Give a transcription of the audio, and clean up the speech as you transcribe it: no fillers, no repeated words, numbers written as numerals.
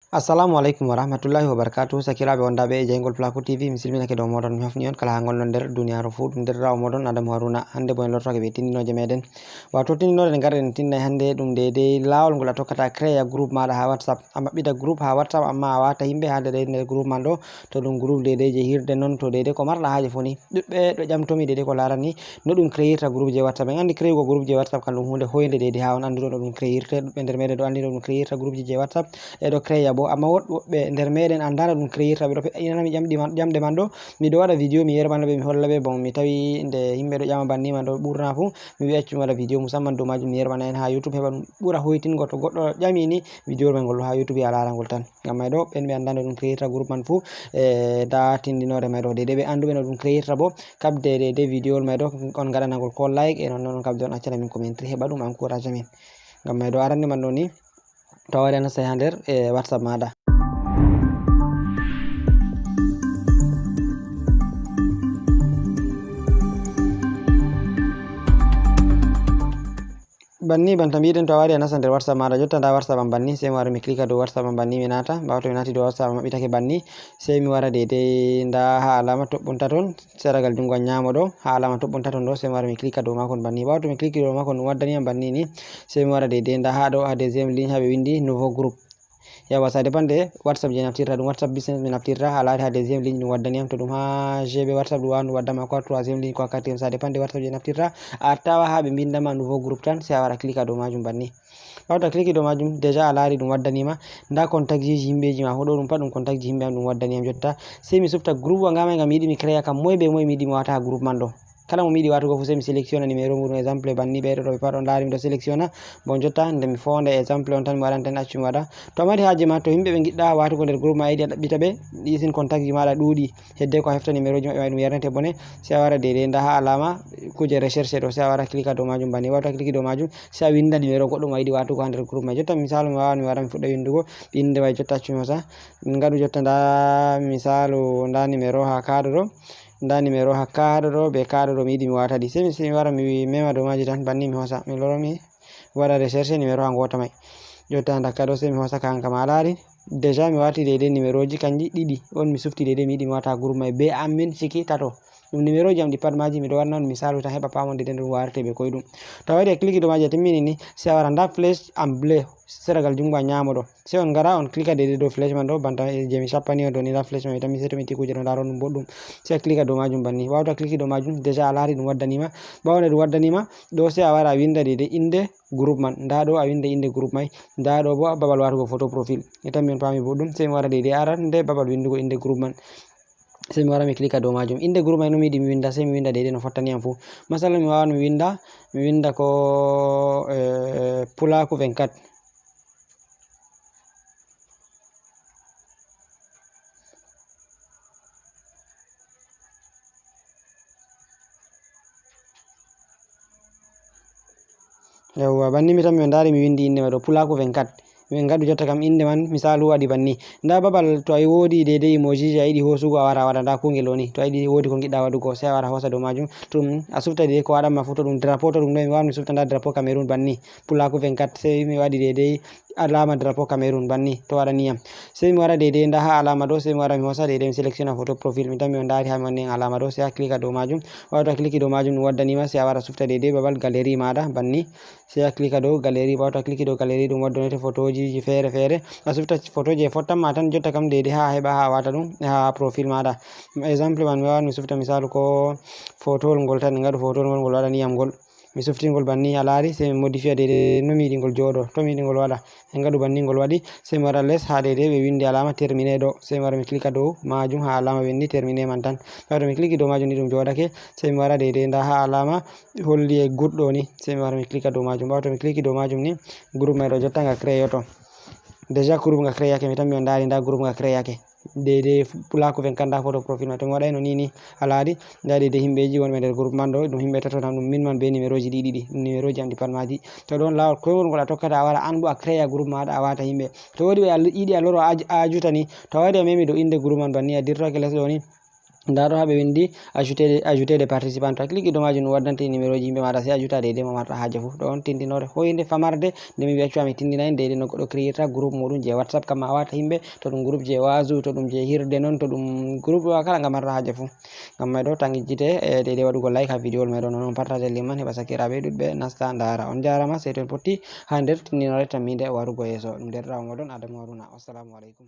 Assalamu alaikum warahmatullahi wabarakatuh. Sakiraɓe wondaɓe e jeygol Placo TV, mi silminake dow moɗon, mi hofni on kala ha gonɗon nder duniyaru fuu. Ɗum derɗirawo moɗon Adamu Haruna. Hande bo en lortoke ɓe tindinoje meɗen, wato tindinode nde garɗen tindai hande ɗum dedei lawol ngol a tokkata créa groupe maɗa ha WhatsApp. A maɓɓita groupe ha WhatsApp, amma a wata yimɓe ha nder groupe man ɗo. To ɗum groupe dedei je hirde non, to dedei ko marɗa haje fu ni ɗuɓɓe ɗo ƴamtomi dedei ko larani no ɗum créirta groupe je WhatsApp. En andi créugo groupe je WhatsApp kan ɗum hunde hoyde dedei ha on anduɗo no ɗum créirte. Ɗuɓɓe nder meɗen ɗo andi no ɗum créirta groupe je WhatsApp e ɗo créa bo, amma woɗɓe nder meɗen andano ɗum créirta. ɓeɗo inanami ƴamɗe man ɗo, miɗo waɗa vidéo mi yerɓana ɓe mi holla ɓe. Bon mi tawi nde yimɓe ɗo ƴama banni man ɗo ɓurna fu mi wi'a accu mi waɗa vidéo musamman dow majum mi yerɓana en ha YouTube heɓa ɗum ɓura hoytingo. To goɗɗo ƴami ni vidéo mai ngol ha YouTube a lara ngol tan. Ngam mai ɗo ɓen ɓe andano ɗum créirta groupe man fu da tindinore mai ɗo dedei ɓe anduɓe no ɗum créirta bo kabde dedei vidéo mai ɗo on gaɗana ngol ko like e non kabde on accana min commentary heɓa ɗum encourage amin. Ngam mai ɗo arande man ɗo ni to a wari a nastai ha nder WhatsApp maɗa. Banni banta mbiɗen to a wari a nasta nder WhatsApp maɗa jotta nda WhatsApp am banni, sai mi wara mi clica dow WhatsApp am banni mi nata. Ɓawo to mi nati dow WhatsApp am maɓɓitake banni, sai mi wara dedei nda ha alama toɓɓunta ton seragal jungo am nyamo ɗo, ha alama toɓɓunta ton ɗo, sai mi wara mi clica dow makon banni. Ɓawo to mi clici dow makon ɗum waddani am banni ni, sai mi wara dedei nda ha ɗo ha deuxiéme ligne ha ɓe windi nouveau groupe. Yawa ça dépend de WhatsApp je naftirta. Ɗum WhatsApp business mi naftirta, ha lari ha deuxiéme ligne ɗum waddani am. To ɗum ha GB WhatsApp ɗum wawan ɗum waddama ko ha troisiéme ligne ko ha quatriéme, ça dépend de WhatsApp je naftirta. A tawa ha ɓe mbindama nouveau groupe tan, sai a wara clica dow majum banni. Ɓawo to a clici dow majum déjà a lari ɗum waddanima nda contact ji yimɓeji ma fu ɗo, ɗum pat ɗum contact ji yimɓe am ɗum waddani am. Jotta sai mi sufta groupe wa ngama ngam mi yiɗi mi créa kam moye be moye mi yiɗi mi wata ha groupe man ɗo. Kala mo mi yiɗi watugo fu sai mi sélectionna numéro muɗum, exemple banni ɓeɗo ɗo ɓe pat on lari miɗo sélectionna. Bon jotta nde mi fonda exemple on tan mi waɗan tan accu mi waɗa. To a mari haje ma, to yimɓe ɓe giɗɗa watugo nder groupe ma a yiɗi a ɗaɓɓita ɓe isin contact ji maɗa ɗuɗi hedde ko a hefta numéro ji maɓɓe ɗum yernete bone, sai a wara dedei nda ha alama kuje recherche ɗo, sai a wara clica dow majum banni. Ɓawo to a clici dow majum sai a winda numéro goɗɗo mo a yiɗi watugo ha nder groupe mai. Jotta misalu mi wawan mi wara mi fuɗɗa windugo inde mai, jotta accu mi hosa ngadu. Jotta nda misalu nda numéro ha kaɗo ɗo, nda numéro ha kaɗo ɗo be kaɗo ɗo mi yiɗi mi wata ɗi, sai mi wara mi mema dow maji tan banni mi hosa mi loro mi waɗa recherche numéro ha ngota mai. Jotta ndakka ɗo sai mi hosa ka hankam a lari déjà mi wati dedei numéro ji kanji ɗiɗi on mi sufti dedei mi yiɗi mi wata ha groupe mai be amin ciki tato. Ɗum numéro ji am ɗi pat maji miɗo wanna on misalu tan heɓa pamon dedei ɗum warate be koyɗum. To a waɗi a clici dow maji a timmini ni, sai a wara nda flèche en bleu seragal jungo a nyamo ɗo, sai on gara on clica dedei dow flèche man ɗo banta je mi shappani on ɗo ni. Nda flèche mai tan mi sai to mi itti kuje ɗo ndaron ɗum boɗɗum, sai a clica dow majum banni. Ɓawo to a clici dow majum déjà a lari ɗum waddanima. Ɓawo nde ɗum waddanima ɗo sai a wara a winda dedei inde groupe man, nda ɗo a winda inde groupe mai, nda ɗo bo babal watugo photo profile. E tammi on pami boɗɗum, sai mi wara dedei arande babal windugo inde groupe man, sai mi wara mi clica dow majum. Inde groupe mai no mi yiɗi mi winda, sai mi winda dedei no fottani am fu. Masalan mi wawan mi winda ko Placo 24. Yawwa banni mi tan mi ndari mi windi inde mai ɗo Placo 24. min gadu jotta kam inde man misalu waɗi banni. Nda babal to a wodi dedei emoji ji a yiɗi hosugo a wara waɗa nda kungel woni, to a yiɗi wodi ko giɗɗa waɗugo sai a wara hosa dow majum. To ɗum a sufta dedei ko waɗanma fu, to ɗum drapeau to ɗum ɗo mi wawan mi sufta nda drapeau Cameroun banni Placo 24, sai mi waɗi dedei alama drapeau Cameroun banni to waɗaniyam. Sai mi wara dedei nda ha alama ɗo, sai mi wara mi hosa dedei mi sélectionna photo profile, mi tammi on ndari ha mi wanni en alama ɗo, sai a clica dow majum. Ɓawo to a clici dow majum ɗum waddanima, sai a wara sufta dedei babal galerie maɗa banni, sai a clica dow galerie. Ɓawo to a clici dow galerie ɗum waddonete photo ji fere fere, a sufta photo je fottanma tan jotta kam dedei ha heɓa ha wata ɗum ha profile maɗa. Exemple man mi wawan mi sufta misalu ko photowol ngol tan, ngadu photowol ngol waɗaniyam ngol, mi sufti ngol banni a lari, sai mi modifiya dedei no mi yiɗi ngol joɗo, to mi yiɗi ngol waɗa en ngadu banni ngol waɗi. Sai mi wara les ha dedei ɓe windi alama terminé ɗo, sai mi wara mi clica dow majum ha alama windi terminé man tan. Ɓawo to mi clici dow majum ni ɗum joɗake, sai mi wara dedei nda ha alama holli e good ɗo ni, sai mi wara mi clica dow majum. Ɓawo to mi clici dow majum ni groupe mai ɗo jotta nga créoto. Déjà groupe nga créake, mi tammi on ndari nda groupe nga créake dedei Placo 24 nda photo profile mai. To mi waɗaino ni a lari nda dedei himɓeji wonɓe nder groupe man ɗo, ɗum himɓe tato tan, ɗum min man be numéro ji ɗiɗi, ɗum numéro ji am ɗi pat maji. To ɗon lawol koyngol ngol a tokkata a wara an bo a créa groupe maɗa a wata yimɓe. To woɗi ɓe yiɗi a loro a ajuta ni, to a wari a memi dow inde groupe man banni a dirtoke les ɗo ni, nda ɗo ha ɓe windi ajouter des participants, to a clique dow majum waddante numéro ji yimɓe maɗa, sai ajouta dedei mo marɗa haje foof. ɗo on tindinore hoyinde famarde nde mi accuwa mi tindinayi dedei no goɗɗo créeta groupe muɗum je WhatsApp, kamma a wata himɓe, to ɗum groupe je wazu, to ɗum je hirde non, to ɗum groupe kala nga marɗa haje foof. ngam mai ɗo tan ijjite dedei waɗugo like ha video wol meɗon, non partage link man heɓa sakiraɓe ɗuɗɓe nasta ndara. On jarama, sei to en potti ha nder tindinore tamminde warugo yeso. ɗum derɗirawo moɗon Adamu Haruna. Wassalamu alaikum.